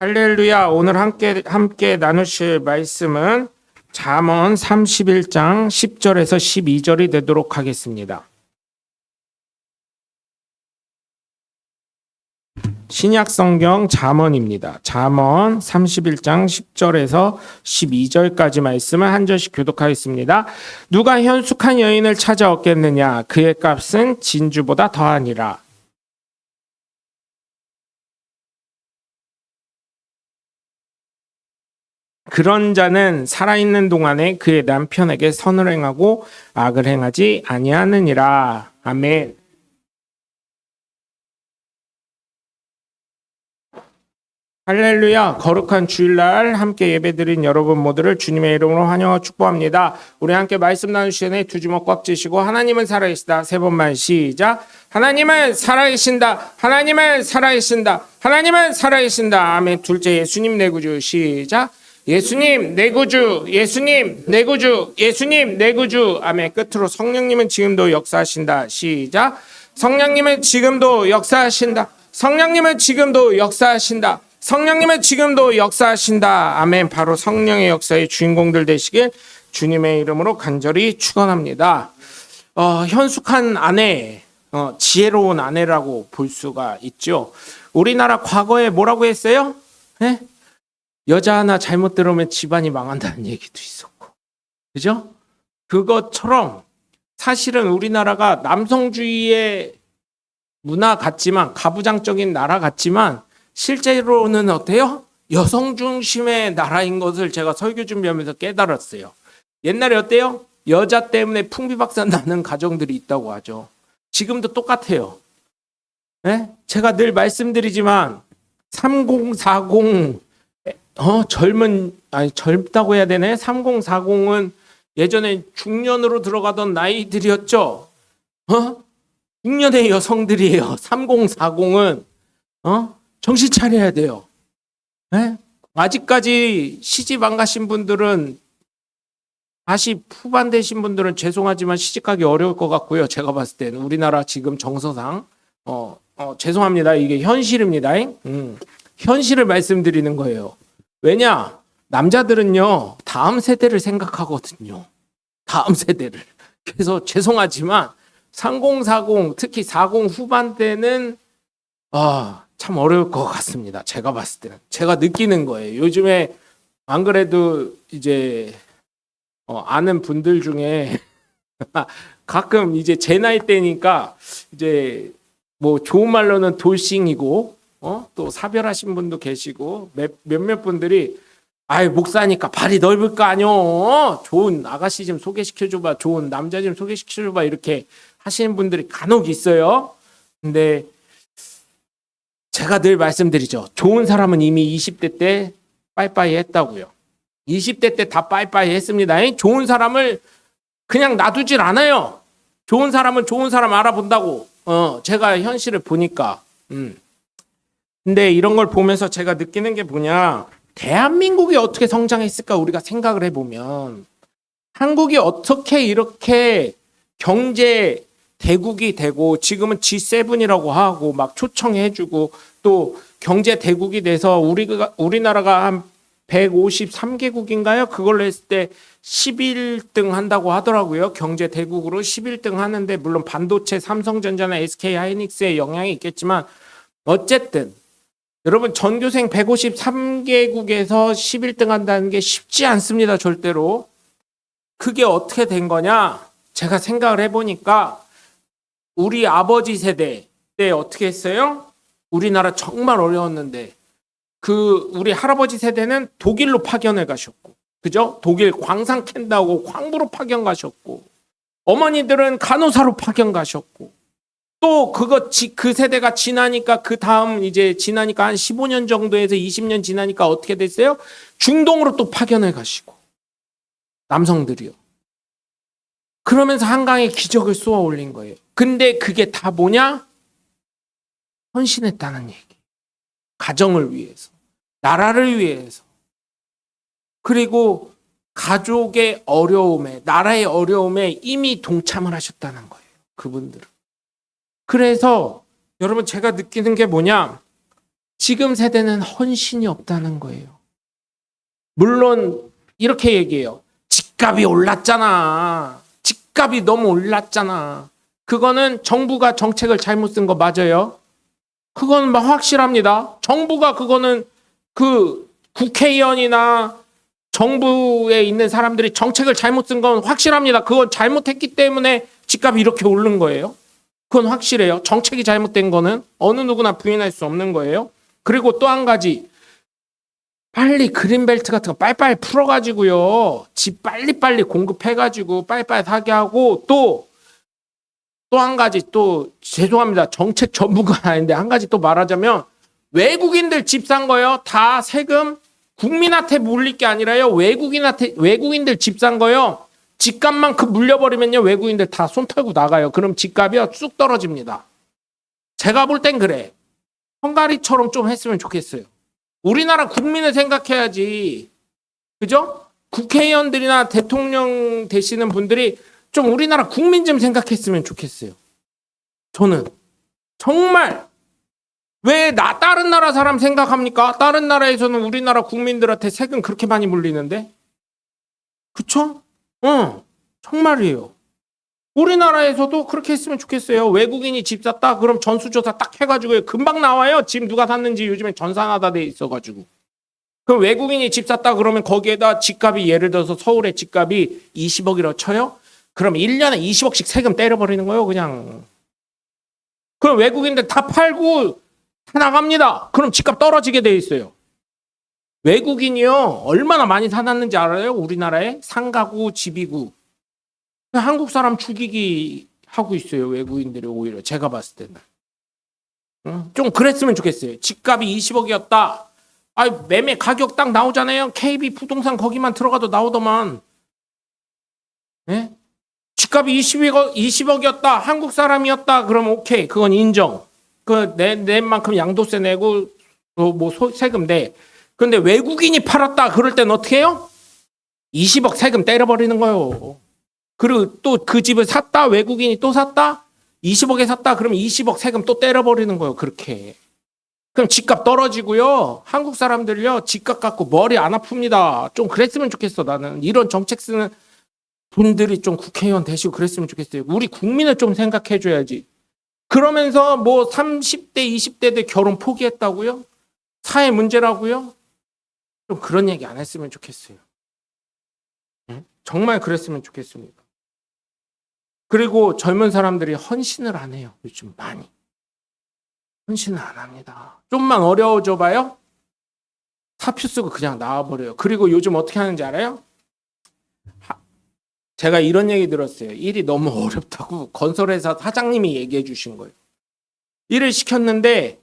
할렐루야. 오늘 함께 나누실 말씀은 잠언 31장 10절에서 12절이 되도록 하겠습니다. 신약 성경 잠언입니다. 잠언 31장 10절에서 12절까지 말씀을 한 절씩 교독하겠습니다. 누가 현숙한 여인을 찾아 얻겠느냐? 그의 값은 진주보다 더하니라. 그런 자는 살아있는 동안에 그의 남편에게 선을 행하고 악을 행하지 아니하느니라. 아멘. 할렐루야. 거룩한 주일날 함께 예배드린 여러분 모두를 주님의 이름으로 환영하고 축복합니다. 우리 함께 말씀 나누시기 전에 두 주먹 꽉 쥐시고 하나님은 살아계시다 세 번만 시작. 하나님은 살아계신다. 하나님은 살아계신다. 하나님은 살아계신다. 아멘. 둘째, 예수님 내 구주 시작. 예수님 내 구주, 예수님 내 구주, 예수님 내 구주. 아멘. 끝으로 성령님은 지금도 역사하신다 시작. 성령님은 지금도 역사하신다. 성령님은 지금도 역사하신다. 성령님은 지금도 역사하신다. 아멘. 바로 성령의 역사의 주인공들 되시길 주님의 이름으로 간절히 축원합니다. 현숙한 아내, 지혜로운 아내라고 볼 수가 있죠. 우리나라 과거에 뭐라고 했어요? 네? 여자 하나 잘못 들으면 집안이 망한다는 얘기도 있었고, 그죠? 그것처럼 사실은 우리나라가 남성주의의 문화 같지만, 가부장적인 나라 같지만 실제로는 어때요? 여성 중심의 나라인 것을 제가 설교 준비하면서 깨달았어요. 옛날에 어때요? 여자 때문에 풍비박산 나는 가정들이 있다고 하죠. 지금도 똑같아요. 네? 제가 늘 말씀드리지만 3040 젊다고 해야 되네. 3040은 예전에 중년으로 들어가던 나이들이었죠. 중년의 여성들이에요. 3040은 정신 차려야 돼요. 네? 아직까지 시집 안 가신 분들은, 40 후반 되신 분들은 죄송하지만 시집가기 어려울 것 같고요. 제가 봤을 때는 우리나라 지금 정서상 죄송합니다. 이게 현실입니다. 현실을 말씀드리는 거예요. 왜냐? 남자들은요, 다음 세대를 생각하거든요. 다음 세대를. 그래서 죄송하지만 3040, 특히 40 후반대는 참 어려울 것 같습니다. 제가 봤을 때는. 제가 느끼는 거예요. 요즘에 안 그래도 이제 아는 분들 중에 가끔 이제 제 나이 때니까 이제 뭐 좋은 말로는 돌싱이고 또 사별하신 분도 계시고 몇몇 분들이 목사니까 발이 넓을 거 아니요. 좋은 아가씨 좀 소개시켜줘봐. 좋은 남자 좀 소개시켜줘봐. 이렇게 하시는 분들이 간혹 있어요. 근데 제가 늘 말씀드리죠. 좋은 사람은 이미 20대 때 빠이빠이 했다고요. 20대 때 다 빠이빠이 했습니다. 좋은 사람을 그냥 놔두질 않아요. 좋은 사람은 좋은 사람 알아본다고. 제가 현실을 보니까. 근데 이런 걸 보면서 제가 느끼는 게 뭐냐. 대한민국이 어떻게 성장했을까 우리가 생각을 해보면. 한국이 어떻게 이렇게 경제 대국이 되고 지금은 G7이라고 하고 막 초청해주고 또 경제 대국이 돼서 우리나라가 한 153개국인가요? 그걸로 했을 때 11등 한다고 하더라고요. 경제 대국으로 11등 하는데 물론 반도체 삼성전자나 SK 하이닉스의 영향이 있겠지만 어쨌든 여러분 전교생 153개국에서 11등 한다는 게 쉽지 않습니다. 절대로. 그게 어떻게 된 거냐? 제가 생각을 해보니까 우리 아버지 세대 때 어떻게 했어요? 우리나라 정말 어려웠는데 우리 할아버지 세대는 독일로 파견을 가셨고, 그죠? 독일 광산 캔다고 광부로 파견 가셨고, 어머니들은 간호사로 파견 가셨고, 또 그 세대가 지나니까 그 다음 이제 지나니까 한 15년 정도에서 20년 지나니까 어떻게 됐어요? 중동으로 또 파견을 가시고, 남성들이요. 그러면서 한강에 기적을 쏘아 올린 거예요. 근데 그게 다 뭐냐? 헌신했다는 얘기. 가정을 위해서, 나라를 위해서, 그리고 가족의 어려움에, 나라의 어려움에 이미 동참을 하셨다는 거예요. 그분들은. 그래서 여러분 제가 느끼는 게 뭐냐? 지금 세대는 헌신이 없다는 거예요. 물론 이렇게 얘기해요. 집값이 올랐잖아. 집값이 너무 올랐잖아. 그거는 정부가 정책을 잘못 쓴 거 맞아요. 그건 막 확실합니다. 정부가 그거는 그 국회의원이나 정부에 있는 사람들이 정책을 잘못 쓴 건 확실합니다. 그건 잘못했기 때문에 집값이 이렇게 오른 거예요. 그건 확실해요. 정책이 잘못된 거는 어느 누구나 부인할 수 없는 거예요. 그리고 또 한 가지, 빨리 그린벨트 같은 거 빨리빨리 풀어가지고요. 집 빨리빨리 공급해가지고 빨리빨리 사게 하고, 또 한 가지, 또 죄송합니다. 정책 전문가는 아닌데 한 가지 또 말하자면, 외국인들 집 산 거요. 다 세금 국민한테 물릴 게 아니라요. 외국인들 집 산 거요. 집값만큼 물려버리면요. 외국인들 다 손 털고 나가요. 그럼 집값이 쑥 떨어집니다. 제가 볼 땐 그래. 헝가리처럼 좀 했으면 좋겠어요. 우리나라 국민을 생각해야지. 그죠? 국회의원들이나 대통령 되시는 분들이 좀 우리나라 국민 좀 생각했으면 좋겠어요. 저는 정말 왜 다른 나라 사람 생각합니까? 다른 나라에서는 우리나라 국민들한테 세금 그렇게 많이 물리는데. 그쵸? 정말이에요. 우리나라에서도 그렇게 했으면 좋겠어요. 외국인이 집 샀다? 그럼 전수조사 딱 해가지고 금방 나와요. 집 누가 샀는지 요즘에 전산화다 돼 있어가지고. 그럼 외국인이 집 샀다 그러면 거기에다 집값이 예를 들어서 서울의 집값이 20억이라고 쳐요? 그럼 1년에 20억씩 세금 때려버리는 거예요, 그냥. 그럼 외국인들 다 팔고 다 나갑니다. 그럼 집값 떨어지게 돼 있어요. 외국인이요, 얼마나 많이 사놨는지 알아요? 우리나라에 상가구, 집이구. 한국 사람 죽이기 하고 있어요, 외국인들이 오히려. 제가 봤을 때는. 좀 그랬으면 좋겠어요. 집값이 20억이었다. 매매 가격 딱 나오잖아요. KB 부동산 거기만 들어가도 나오더만. 예? 집값이 20억이었다. 한국 사람이었다. 그러면 오케이. 그건 인정. 낸 만큼 양도세 내고 세금 내. 그런데 외국인이 팔았다. 그럴 땐 어떻게 해요? 20억 세금 때려버리는 거예요. 그리고 또 그 집을 샀다. 외국인이 또 샀다. 20억에 샀다. 그럼 20억 세금 또 때려버리는 거예요. 그렇게. 그럼 집값 떨어지고요. 한국 사람들요. 집값 갖고 머리 안 아픕니다. 좀 그랬으면 좋겠어. 나는 이런 정책 쓰는 분들이 좀 국회의원 되시고 그랬으면 좋겠어요. 우리 국민을 좀 생각해 줘야지. 그러면서 뭐 30대, 20대들 결혼 포기했다고요? 사회 문제라고요? 좀 그런 얘기 안 했으면 좋겠어요. 정말 그랬으면 좋겠습니다. 그리고 젊은 사람들이 헌신을 안 해요. 요즘 많이. 헌신을 안 합니다. 좀만 어려워져 봐요? 사표 쓰고 그냥 나와버려요. 그리고 요즘 어떻게 하는지 알아요? 제가 이런 얘기 들었어요. 일이 너무 어렵다고 건설회사 사장님이 얘기해 주신 거예요. 일을 시켰는데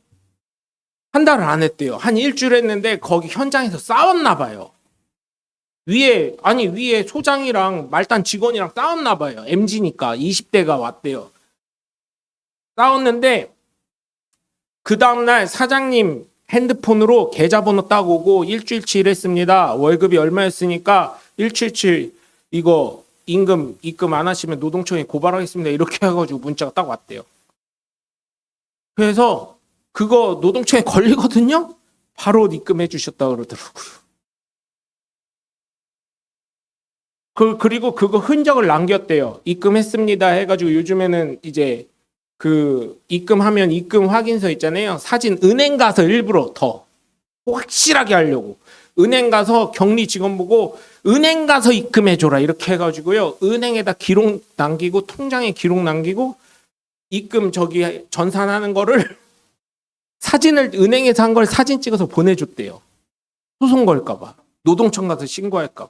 한 달을 안 했대요. 한 일주일 했는데 거기 현장에서 싸웠나 봐요. 위에 소장이랑 말단 직원이랑 싸웠나 봐요. MZ니까 20대가 왔대요. 싸웠는데 그 다음날 사장님 핸드폰으로 계좌번호 딱 오고 일주일치 일했습니다. 월급이 얼마였으니까 일주일치 이거 입금 안 하시면 노동청에 고발하겠습니다. 이렇게 해가지고 문자가 딱 왔대요. 그래서 그거 노동청에 걸리거든요. 바로 입금해 주셨다 그러더라고요. 그리고 그거 흔적을 남겼대요. 입금했습니다 해가지고 요즘에는 이제 그 입금하면 입금 확인서 있잖아요. 사진 은행 가서 일부러 더 확실하게 하려고 은행 가서 격리 직원 보고 은행 가서 입금해줘라 이렇게 해가지고요. 은행에다 기록 남기고 통장에 기록 남기고 입금 전산하는 거를 사진을 은행에서 한 걸 사진 찍어서 보내줬대요. 소송 걸까봐. 노동청 가서 신고할까봐.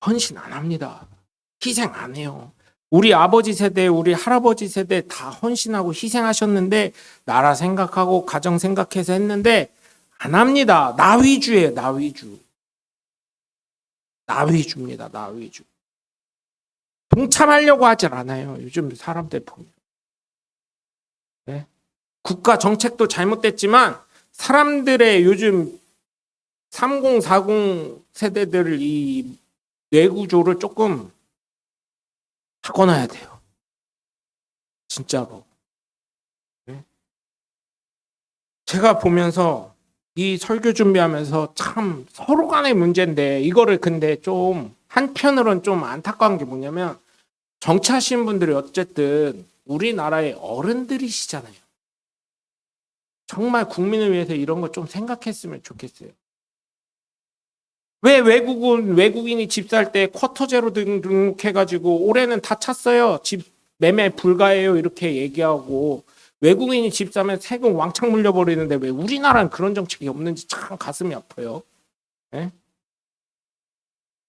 헌신 안 합니다. 희생 안 해요. 우리 아버지 세대, 우리 할아버지 세대 다 헌신하고 희생하셨는데 나라 생각하고 가정 생각해서 했는데 안 합니다. 나 위주예요. 나 위주. 나 위주입니다. 나 위주. 동참하려고 하질 않아요. 요즘 사람들 보면. 네? 국가 정책도 잘못됐지만 사람들의 요즘 30, 40 세대들 이 뇌구조를 조금 바꿔놔야 돼요. 진짜로. 제가 보면서 이 설교 준비하면서 참 서로 간의 문제인데 이거를 근데 좀 한편으로는 좀 안타까운 게 뭐냐면 정치하시는 분들이 어쨌든 우리나라의 어른들이시잖아요. 정말 국민을 위해서 이런 거 좀 생각했으면 좋겠어요. 왜 외국인이 집 살 때 쿼터 제로 등록해가지고 올해는 다 찼어요. 집 매매 불가해요. 이렇게 얘기하고 외국인이 집 사면 세금 왕창 물려버리는데 왜 우리나라는 그런 정책이 없는지 참 가슴이 아파요. 네?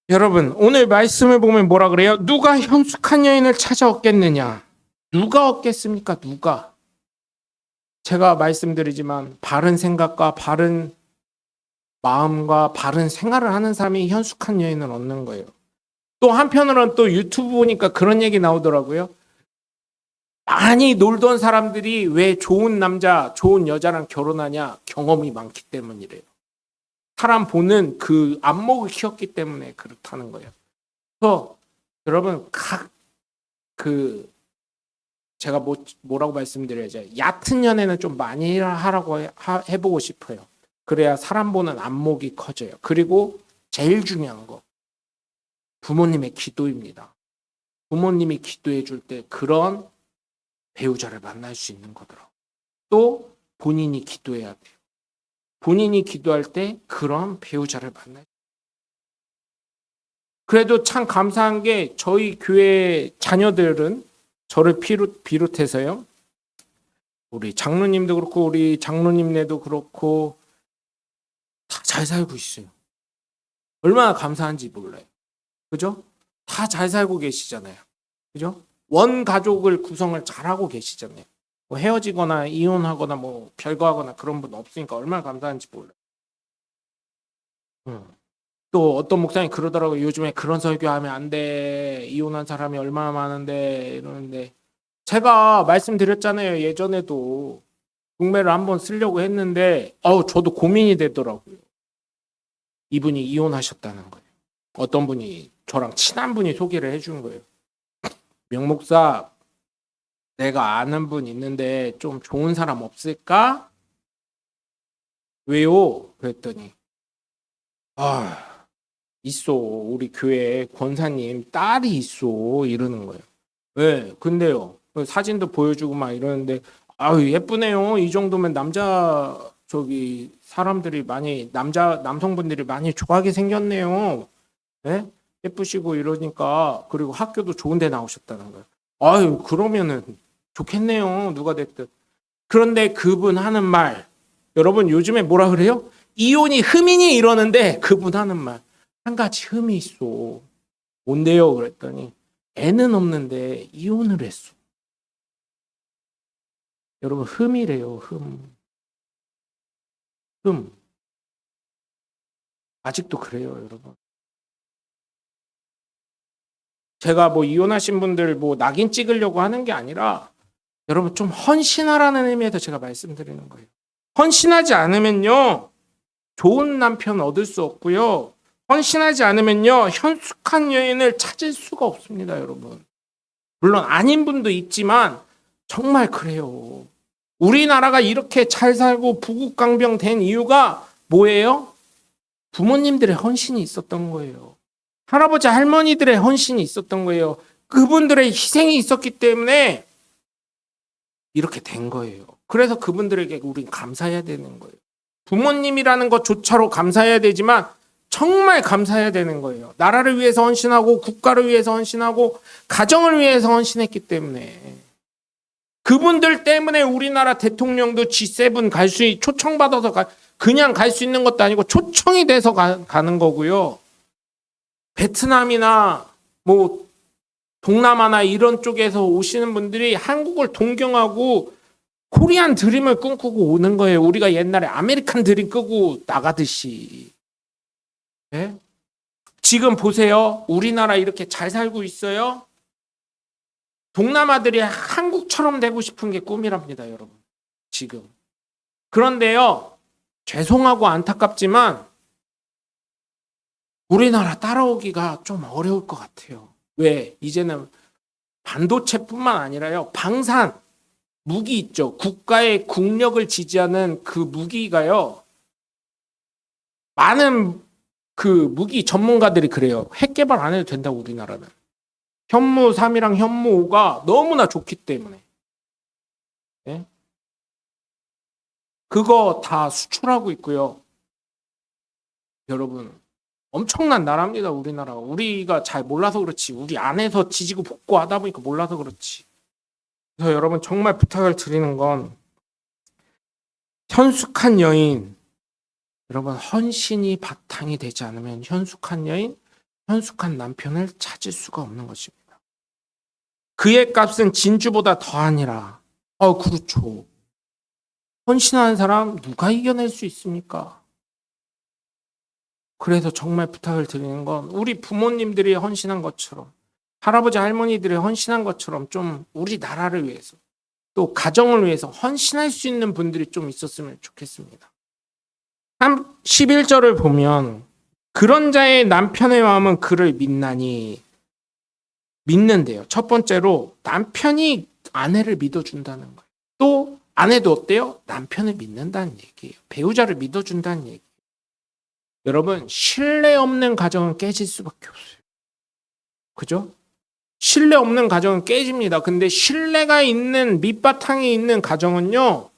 여러분 오늘 말씀을 보면 뭐라 그래요? 누가 현숙한 여인을 찾아 얻겠느냐? 누가 얻겠습니까? 누가? 제가 말씀드리지만 바른 생각과 바른 마음과 바른 생활을 하는 사람이 현숙한 여인을 얻는 거예요. 또 한편으로는 또 유튜브 보니까 그런 얘기 나오더라고요. 많이 놀던 사람들이 왜 좋은 남자, 좋은 여자랑 결혼하냐? 경험이 많기 때문이래요. 사람 보는 그 안목을 키웠기 때문에 그렇다는 거예요. 그래서 여러분 제가 뭐라고 말씀드려야죠. 얕은 연애는 좀 많이 하라고 해보고 싶어요. 그래야 사람 보는 안목이 커져요. 그리고 제일 중요한 거 부모님의 기도입니다. 부모님이 기도해 줄 때 그런 배우자를 만날 수 있는 거더라고요. 또 본인이 기도해야 돼요. 본인이 기도할 때 그런 배우자를 만나요. 그래도 참 감사한 게 저희 교회 자녀들은 저를 비롯해서요. 우리 장로님도 그렇고 우리 장로님네도 그렇고 다 잘 살고 있어요. 얼마나 감사한지 몰라요. 그죠? 다 잘 살고 계시잖아요. 그죠? 원 가족을 구성을 잘하고 계시잖아요. 뭐 헤어지거나 이혼하거나 뭐 별거 하거나 그런 분 없으니까 얼마나 감사한지 몰라요. 또 어떤 목사님이 그러더라고요. 요즘에 그런 설교하면 안 돼. 이혼한 사람이 얼마나 많은데 이러는데 제가 말씀드렸잖아요. 예전에도 중매를 한번 쓰려고 했는데 저도 고민이 되더라고요. 이분이 이혼하셨다는 거예요. 어떤 분이 저랑 친한 분이 소개를 해준 거예요. 명목사 내가 아는 분 있는데 좀 좋은 사람 없을까? 왜요? 그랬더니 있어. 우리 교회 권사님 딸이 있어. 이러는 거예요. 왜? 근데요. 사진도 보여주고 막 이러는데 예쁘네요. 이 정도면 사람들이 많이 남성분들이 많이 좋아하게 생겼네요. 네? 예쁘시고 이러니까 그리고 학교도 좋은 데 나오셨다는 거예요. 그러면은 좋겠네요. 누가 됐든. 그런데 그분 하는 말 여러분 요즘에 뭐라 그래요? 이혼이 흠이니 이러는데 그분 하는 말 한 가지 흠이 있어. 뭔데요? 그랬더니 애는 없는데 이혼을 했어. 여러분 흠이래요. 흠. 아직도 그래요, 여러분. 제가 뭐 이혼하신 분들 뭐 낙인 찍으려고 하는 게 아니라 여러분 좀 헌신하라는 의미에서 제가 말씀드리는 거예요. 헌신하지 않으면요. 좋은 남편 얻을 수 없고요. 헌신하지 않으면요. 현숙한 여인을 찾을 수가 없습니다, 여러분. 물론 아닌 분도 있지만 정말 그래요. 우리나라가 이렇게 잘 살고 부국강병 된 이유가 뭐예요? 부모님들의 헌신이 있었던 거예요. 할아버지 할머니들의 헌신이 있었던 거예요. 그분들의 희생이 있었기 때문에 이렇게 된 거예요. 그래서 그분들에게 우린 감사해야 되는 거예요. 부모님이라는 것조차로 감사해야 되지만 정말 감사해야 되는 거예요. 나라를 위해서 헌신하고 국가를 위해서 헌신하고 가정을 위해서 헌신했기 때문에 그분들 때문에 우리나라 대통령도 G7 초청받아서 그냥 갈 수 있는 것도 아니고 초청이 돼서 가는 거고요. 베트남이나 뭐 동남아나 이런 쪽에서 오시는 분들이 한국을 동경하고 코리안 드림을 꿈꾸고 오는 거예요. 우리가 옛날에 아메리칸 드림 끄고 나가듯이. 네? 지금 보세요. 우리나라 이렇게 잘 살고 있어요. 동남아들이 한국처럼 되고 싶은 게 꿈이랍니다, 여러분. 지금. 그런데요. 죄송하고 안타깝지만 우리나라 따라오기가 좀 어려울 것 같아요. 왜? 이제는 반도체뿐만 아니라요. 방산. 무기 있죠. 국가의 국력을 지지하는 그 무기가요. 많은 그 무기 전문가들이 그래요. 핵 개발 안 해도 된다고 우리나라는. 현무 3이랑 현무 5가 너무나 좋기 때문에. 네? 그거 다 수출하고 있고요. 여러분 엄청난 나라입니다. 우리나라가. 우리가 잘 몰라서 그렇지. 우리 안에서 지지고 볶고 하다 보니까 몰라서 그렇지. 그래서 여러분 정말 부탁을 드리는 건 현숙한 여인, 여러분 헌신이 바탕이 되지 않으면 현숙한 여인, 현숙한 남편을 찾을 수가 없는 것입니다. 그의 값은 진주보다 더하니라. 그렇죠. 헌신하는 사람 누가 이겨낼 수 있습니까? 그래서 정말 부탁을 드리는 건 우리 부모님들이 헌신한 것처럼, 할아버지 할머니들이 헌신한 것처럼 좀 우리나라를 위해서 또 가정을 위해서 헌신할 수 있는 분들이 좀 있었으면 좋겠습니다. 11절을 보면 그런 자의 남편의 마음은 그를 믿나니, 믿는데요. 첫 번째로 남편이 아내를 믿어준다는 거예요. 또 아내도 어때요? 남편을 믿는다는 얘기예요. 배우자를 믿어준다는 얘기예요. 여러분 신뢰 없는 가정은 깨질 수밖에 없어요. 그죠? 신뢰 없는 가정은 깨집니다. 근데 신뢰가 있는 밑바탕이 있는 가정은요,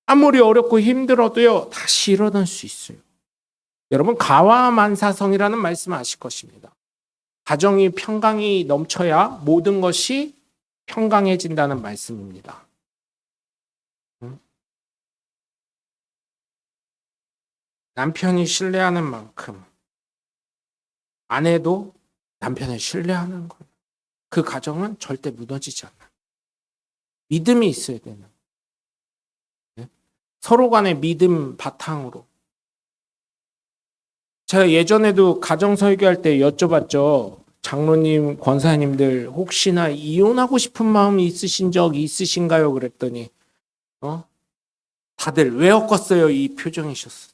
아무리 어렵고 힘들어도요 다시 일어날 수 있어요. 여러분 가와만사성이라는 말씀 아실 것입니다. 가정이 평강이 넘쳐야 모든 것이 평강해진다는 말씀입니다. 남편이 신뢰하는 만큼 아내도 남편을 신뢰하는 거예요. 그 가정은 절대 무너지지 않아요. 믿음이 있어야 되는 거예요. 서로 간의 믿음 바탕으로. 제가 예전에도 가정 설교할 때 여쭤봤죠. 장로님, 권사님들 혹시나 이혼하고 싶은 마음이 있으신 적 있으신가요? 그랬더니 다들 왜 엮었어요? 이 표정이셨어요.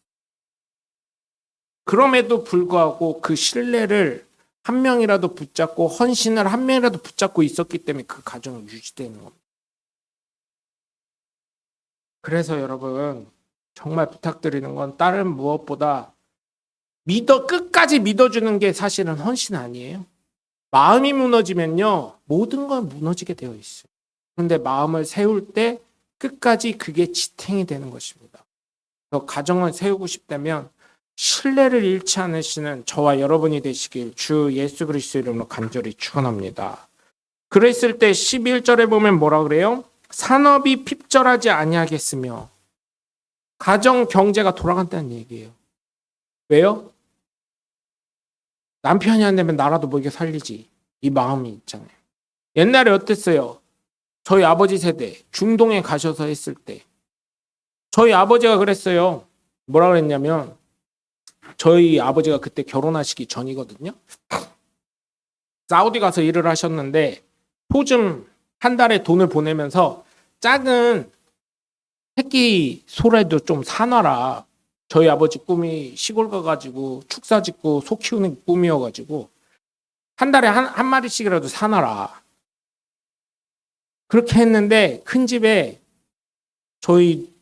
그럼에도 불구하고 그 신뢰를 한 명이라도 붙잡고 헌신을 한 명이라도 붙잡고 있었기 때문에 그 가정이 유지되는 겁니다. 그래서 여러분 정말 부탁드리는 건 다른 무엇보다 끝까지 믿어주는 게 사실은 헌신 아니에요. 마음이 무너지면요 모든 건 무너지게 되어 있어요. 그런데 마음을 세울 때 끝까지 그게 지탱이 되는 것입니다. 그래서 가정을 세우고 싶다면 신뢰를 잃지 않으시는 저와 여러분이 되시길 주 예수 그리스도 이름으로 간절히 축원합니다. 그랬을 때 11절에 보면 뭐라 그래요? 산업이 핍절하지 아니하겠으며 가정 경제가 돌아간다는 얘기예요. 왜요? 남편이 안 되면 나라도 먹여 살리지. 이 마음이 있잖아요. 옛날에 어땠어요? 저희 아버지 세대 중동에 가셔서 했을 때 저희 아버지가 그랬어요. 뭐라 그랬냐면 저희 아버지가 그때 결혼하시기 전이거든요. 사우디 가서 일을 하셨는데 토즘 한 달에 돈을 보내면서 작은 새끼 소라도 좀 사놔라. 저희 아버지 꿈이 시골 가가지고 축사 짓고 소 키우는 꿈이어가지고 한 달에 한 마리씩이라도 사놔라. 그렇게 했는데 큰 집에 저희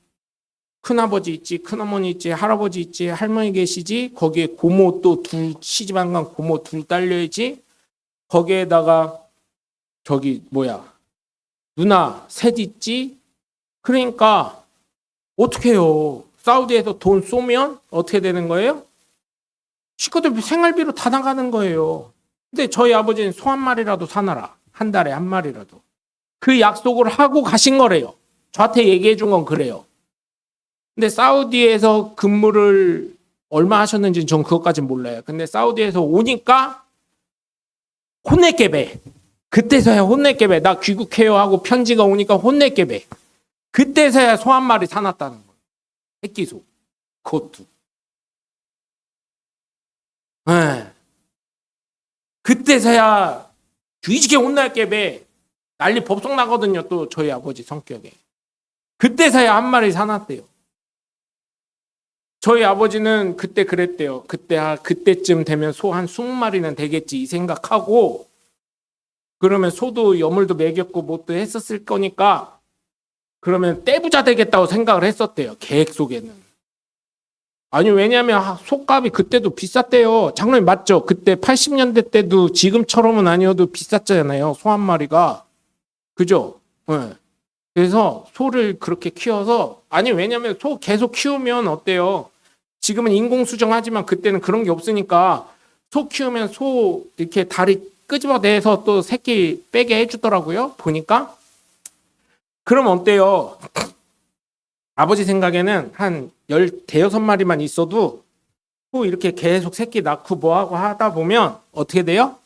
큰아버지 있지, 큰어머니 있지, 할아버지 있지, 할머니 계시지, 거기에 고모 또 시집 안 간 고모 둘 딸려야지, 거기에다가 누나 셋 있지. 그러니까 어떻게 해요? 사우디에서 돈 쏘면 어떻게 되는 거예요? 식구들 생활비로 다 나가는 거예요. 근데 저희 아버지는 소 한 마리라도 사놔라. 한 달에 한 마리라도. 그 약속을 하고 가신 거래요. 저한테 얘기해 준 건 그래요. 근데 사우디에서 근무를 얼마 하셨는지는 전 그것까지는 몰라요. 근데 사우디에서 오니까 혼내깨배. 그때서야 혼내깨배. 나 귀국해요 하고 편지가 오니까 혼내깨배. 그때서야 소 한 마리 사놨다는 거예요. 새끼소. 그것도. 네. 그때서야 뒤지게 혼날깨배. 난리 법석 나거든요. 또 저희 아버지 성격에. 그때서야 한 마리 사놨대요. 저희 아버지는 그때 그랬대요. 그때쯤 되면 소 한 20마리는 되겠지 이 생각하고 그러면 소도 여물도 먹였고 뭣도 했었을 거니까 그러면 떼부자 되겠다고 생각을 했었대요. 계획 속에는. 아니 왜냐하면 속값이 그때도 비쌌대요. 장로님 맞죠? 그때 80년대 때도 지금처럼은 아니어도 비쌌잖아요. 소 한 마리가. 그죠? 네. 그래서 소를 그렇게 키워서 아니 왜냐하면 소 계속 키우면 어때요? 지금은 인공수정하지만 그때는 그런 게 없으니까 소 키우면 소 이렇게 다리 끄집어내서 또 새끼 빼게 해주더라고요. 보니까. 그럼 어때요? 아버지 생각에는 한 15마리만 있어도 또 이렇게 계속 새끼 낳고 뭐하고 하다 보면 어떻게 돼요?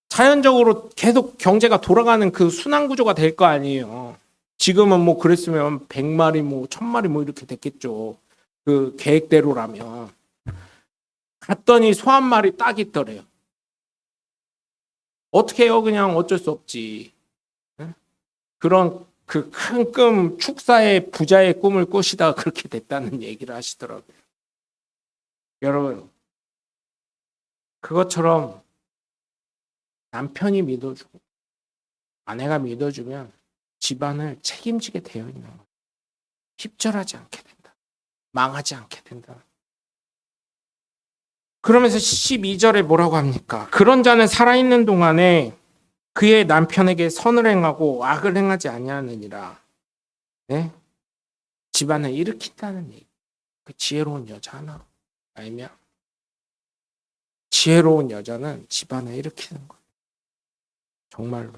자연적으로 계속 경제가 돌아가는 그 순환 구조가 될 거 아니에요. 지금은 뭐 그랬으면 100마리 뭐 1000마리 뭐 이렇게 됐겠죠. 그 계획대로라면. 갔더니 소 한 마리 딱 있더래요. 어떻게 해요? 그냥 어쩔 수 없지. 그런 그 큰 꿈, 축사의 부자의 꿈을 꾸시다가 그렇게 됐다는 얘기를 하시더라고요. 여러분, 그것처럼 남편이 믿어주고 아내가 믿어주면 집안을 책임지게 되어 있는 거예요. 핍절하지 않게 된다. 망하지 않게 된다. 그러면서 12절에 뭐라고 합니까? 그런 자는 살아있는 동안에 그의 남편에게 선을 행하고 악을 행하지 아니하느니라. 네? 집안을 일으킨다는 얘기. 그 지혜로운 여자 하나 알면 지혜로운 여자는 집안을 일으키는 거예요. 정말로.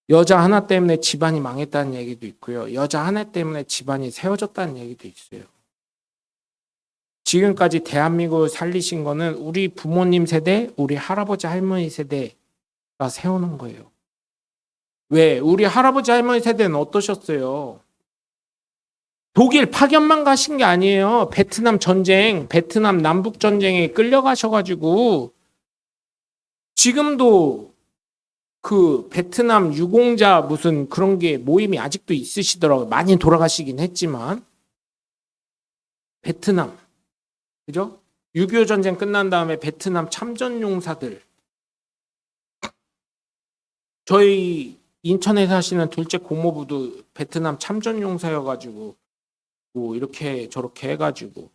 여자 하나 때문에 집안이 망했다는 얘기도 있고요. 여자 하나 때문에 집안이 세워졌다는 얘기도 있어요. 지금까지 대한민국을 살리신 거는 우리 부모님 세대, 우리 할아버지 할머니 세대가 세우는 거예요. 왜? 우리 할아버지 할머니 세대는 어떠셨어요? 독일 파견만 가신 게 아니에요. 베트남 전쟁, 베트남 남북 전쟁에 끌려가셔가지고 지금도 그 베트남 유공자 무슨 그런 게 모임이 아직도 있으시더라고요. 많이 돌아가시긴 했지만 베트남, 그죠? 6.25 전쟁 끝난 다음에 베트남 참전용사들, 저희 인천에 사시는 둘째 고모부도 베트남 참전용사여가지고 뭐 이렇게 저렇게 해가지고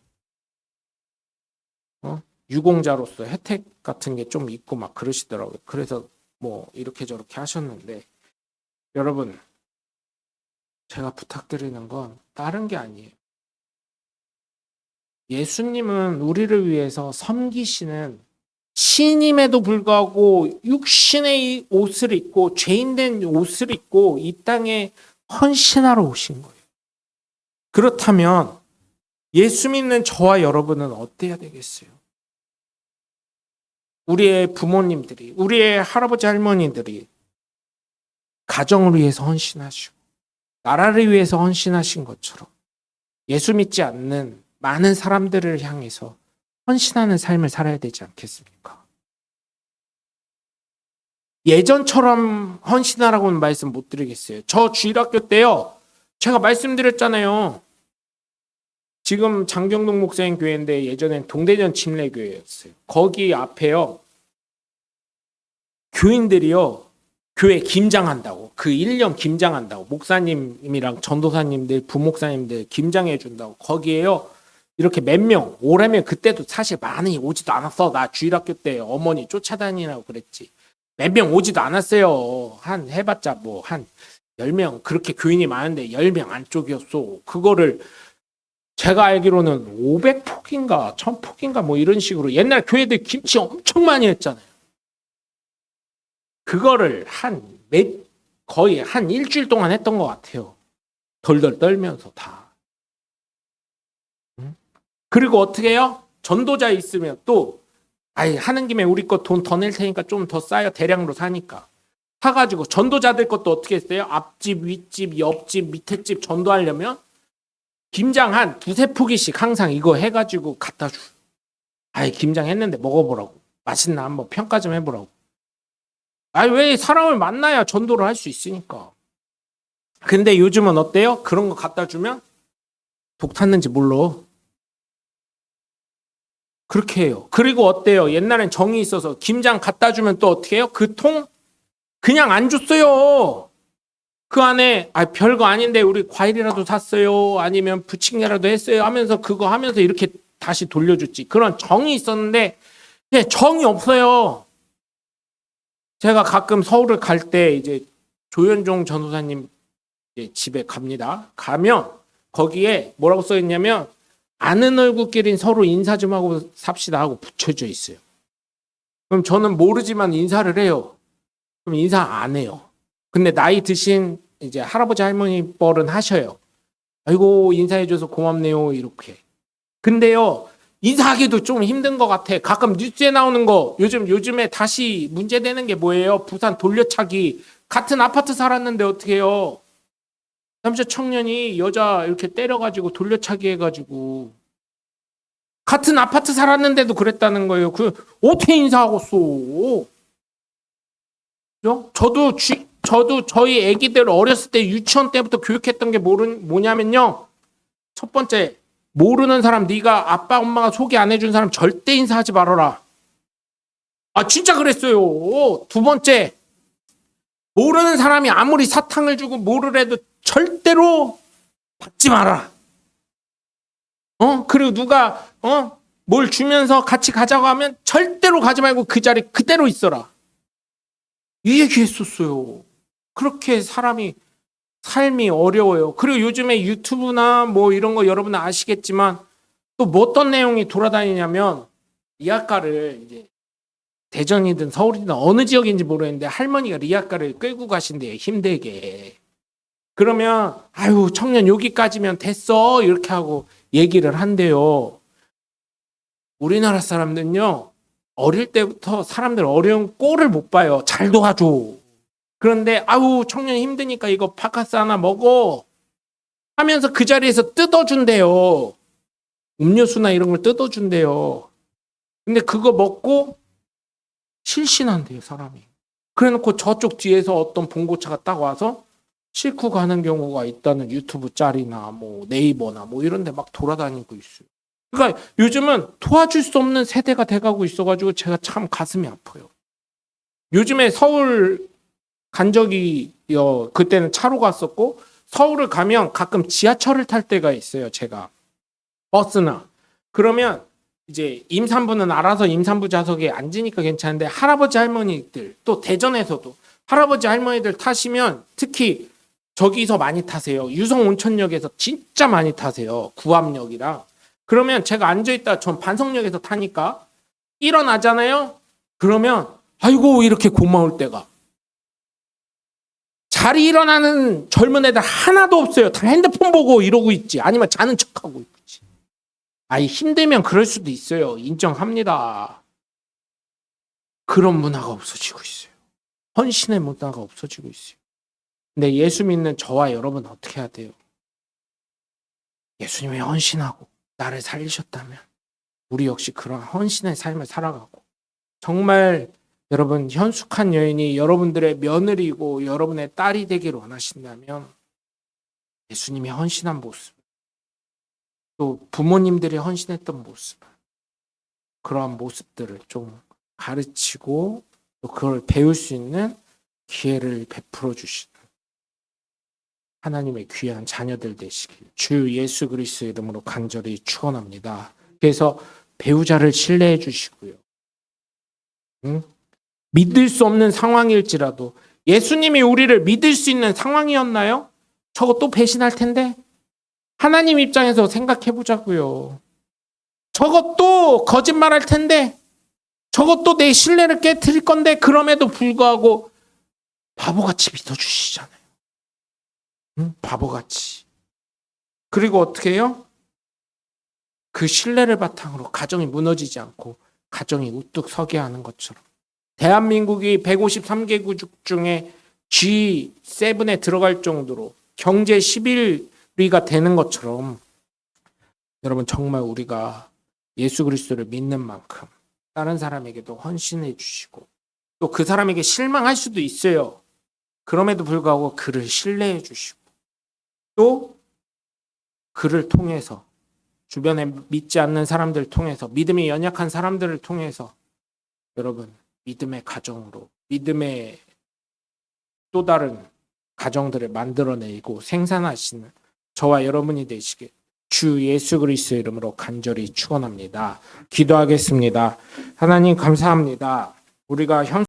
유공자로서 혜택 같은 게 좀 있고 막 그러시더라고요. 그래서 뭐 이렇게 저렇게 하셨는데 여러분 제가 부탁드리는 건 다른 게 아니에요. 예수님은 우리를 위해서 섬기시는 신임에도 불구하고 육신의 옷을 입고 죄인된 옷을 입고 이 땅에 헌신하러 오신 거예요. 그렇다면 예수 믿는 저와 여러분은 어때야 되겠어요? 우리의 부모님들이, 우리의 할아버지 할머니들이 가정을 위해서 헌신하시고 나라를 위해서 헌신하신 것처럼 예수 믿지 않는 많은 사람들을 향해서 헌신하는 삶을 살아야 되지 않겠습니까? 예전처럼 헌신하라고는 말씀 못 드리겠어요. 저 주일학교 때요. 제가 말씀드렸잖아요. 지금 장경동 목사님 교회인데 예전엔 동대전 침례교회였어요. 거기 앞에요. 교인들이요. 교회 김장한다고. 그 1년 김장한다고. 목사님이랑 전도사님들, 부목사님들 김장해 준다고. 거기에요. 이렇게 몇 명, 오라면 그때도 사실 많이 오지도 않았어. 나 주일학교 때 어머니 쫓아다니라고 그랬지. 몇 명 오지도 않았어요. 한 해봤자 뭐 한 10명. 그렇게 교인이 많은데 10명 안쪽이었어. 그거를 제가 알기로는 500폭인가 1000폭인가 뭐 이런 식으로 옛날 교회들 김치 엄청 많이 했잖아요. 그거를 거의 한 일주일 동안 했던 것 같아요. 덜덜 떨면서 다. 그리고 어떻게 해요? 전도자 있으면 또 하는 김에 우리 거 돈 더 낼 테니까 좀 더 싸요. 대량으로 사니까. 사가지고 전도자들 것도 어떻게 했어요? 앞집, 윗집, 옆집, 밑에 집 전도하려면 김장 한 2-3포기씩 항상 이거 해가지고 갖다 줘. 김장 했는데 먹어보라고. 맛있나 한번 평가 좀 해보라고. 왜 사람을 만나야 전도를 할 수 있으니까. 근데 요즘은 어때요? 그런 거 갖다 주면 독 탔는지 몰라. 그렇게 해요. 그리고 어때요? 옛날엔 정이 있어서 김장 갖다 주면 또 어떻게 해요? 그 통 그냥 안 줬어요. 그 안에 별거 아닌데 우리 과일이라도 샀어요. 아니면 부침개라도 했어요. 하면서 그거 하면서 이렇게 다시 돌려줬지. 그런 정이 있었는데 정이 없어요. 제가 가끔 서울을 갈 때 이제 조현종 전도사님 집에 갑니다. 가면 거기에 뭐라고 써 있냐면 아는 얼굴끼리 서로 인사 좀 하고 삽시다 하고 붙여져 있어요. 그럼 저는 모르지만 인사를 해요. 그럼 인사 안 해요. 근데 나이 드신 이제 할아버지 할머니 뻘은 하셔요. 아이고 인사해줘서 고맙네요 이렇게. 근데요 인사하기도 좀 힘든 것 같아. 가끔 뉴스에 나오는 거 요즘에 다시 문제되는 게 뭐예요? 부산 돌려차기. 같은 아파트 살았는데 어떻게 해요? 남자 청년이 여자 이렇게 때려가지고 돌려차기 해가지고 같은 아파트 살았는데도 그랬다는 거예요. 그 어떻게 인사하겠어? 저도 저희 아기들 어렸을 때 유치원 때부터 교육했던 게 뭐냐면요. 첫 번째 모르는 사람 네가 아빠 엄마가 소개 안 해준 사람 절대 인사하지 말아라. 진짜 그랬어요. 두 번째 모르는 사람이 아무리 사탕을 주고 뭐를 해도 절대로 받지 마라. 그리고 누가 뭘 주면서 같이 가자고 하면 절대로 가지 말고 그 자리 그대로 있어라. 이 얘기 했었어요. 그렇게 삶이 어려워요. 그리고 요즘에 유튜브나 뭐 이런 거 여러분 아시겠지만 또 뭐 어떤 내용이 돌아다니냐면 리아카를 이제 대전이든 서울이든 어느 지역인지 모르겠는데 할머니가 리아카를 끌고 가신대요. 힘들게. 그러면 아유 청년 여기까지면 됐어 이렇게 하고 얘기를 한대요. 우리나라 사람들은요 어릴 때부터 사람들 어려운 꼴을 못 봐요. 잘 도와줘. 그런데 아우 청년 힘드니까 이거 바카스 하나 먹어 하면서 그 자리에서 뜯어준대요. 음료수나 이런 걸 뜯어준대요. 근데 그거 먹고 실신한대요 사람이. 그래놓고 저쪽 뒤에서 어떤 봉고차가 딱 와서 싣고 가는 경우가 있다는 유튜브 짤이나 뭐 네이버나 뭐 이런 데 막 돌아다니고 있어요. 그러니까 요즘은 도와줄 수 없는 세대가 돼가고 있어가지고 제가 참 가슴이 아파요. 요즘에 서울 간 적이 그때는 차로 갔었고 서울을 가면 가끔 지하철을 탈 때가 있어요. 제가 버스나 그러면 이제 임산부는 알아서 임산부 좌석에 앉으니까 괜찮은데 할아버지 할머니들 또 대전에서도 할아버지 할머니들 타시면 특히 저기서 많이 타세요. 유성 온천역에서 진짜 많이 타세요. 구암역이랑. 그러면 제가 앉아있다 전 반석역에서 타니까 일어나잖아요. 그러면 아이고 이렇게 고마울 때가. 자리 일어나는 젊은 애들 하나도 없어요. 다 핸드폰 보고 이러고 있지. 아니면 자는 척하고 있지. 힘들면 그럴 수도 있어요. 인정합니다. 그런 문화가 없어지고 있어요. 헌신의 문화가 없어지고 있어요. 근데 예수 믿는 저와 여러분 어떻게 해야 돼요? 예수님이 헌신하고 나를 살리셨다면 우리 역시 그런 헌신의 삶을 살아가고 정말 여러분 현숙한 여인이 여러분들의 며느리고 여러분의 딸이 되기를 원하신다면 예수님이 헌신한 모습 또 부모님들이 헌신했던 모습 그러한 모습들을 좀 가르치고 또 그걸 배울 수 있는 기회를 베풀어 주시는 하나님의 귀한 자녀들 되시길 주 예수 그리스도의 이름으로 간절히 축원합니다. 그래서 배우자를 신뢰해 주시고요. 믿을 수 없는 상황일지라도 예수님이 우리를 믿을 수 있는 상황이었나요? 저거 또 배신할 텐데? 하나님 입장에서 생각해 보자고요. 저것도 거짓말할 텐데? 저것도 내 신뢰를 깨트릴 건데 그럼에도 불구하고 바보같이 믿어주시잖아요. 바보같이. 그리고 어떻게 해요? 그 신뢰를 바탕으로 가정이 무너지지 않고 가정이 우뚝 서게 하는 것처럼 대한민국이 153개국 중에 G7에 들어갈 정도로 경제 11위가 되는 것처럼 여러분 정말 우리가 예수 그리스도를 믿는 만큼 다른 사람에게도 헌신해 주시고 또 그 사람에게 실망할 수도 있어요. 그럼에도 불구하고 그를 신뢰해 주시고 또 그를 통해서 주변에 믿지 않는 사람들을 통해서 믿음이 연약한 사람들을 통해서 여러분 믿음의 가정으로 믿음의 또 다른 가정들을 만들어내고 생산하시는 저와 여러분이 되시길 주 예수 그리스도의 이름으로 간절히 축원합니다. 기도하겠습니다. 하나님 감사합니다. 우리가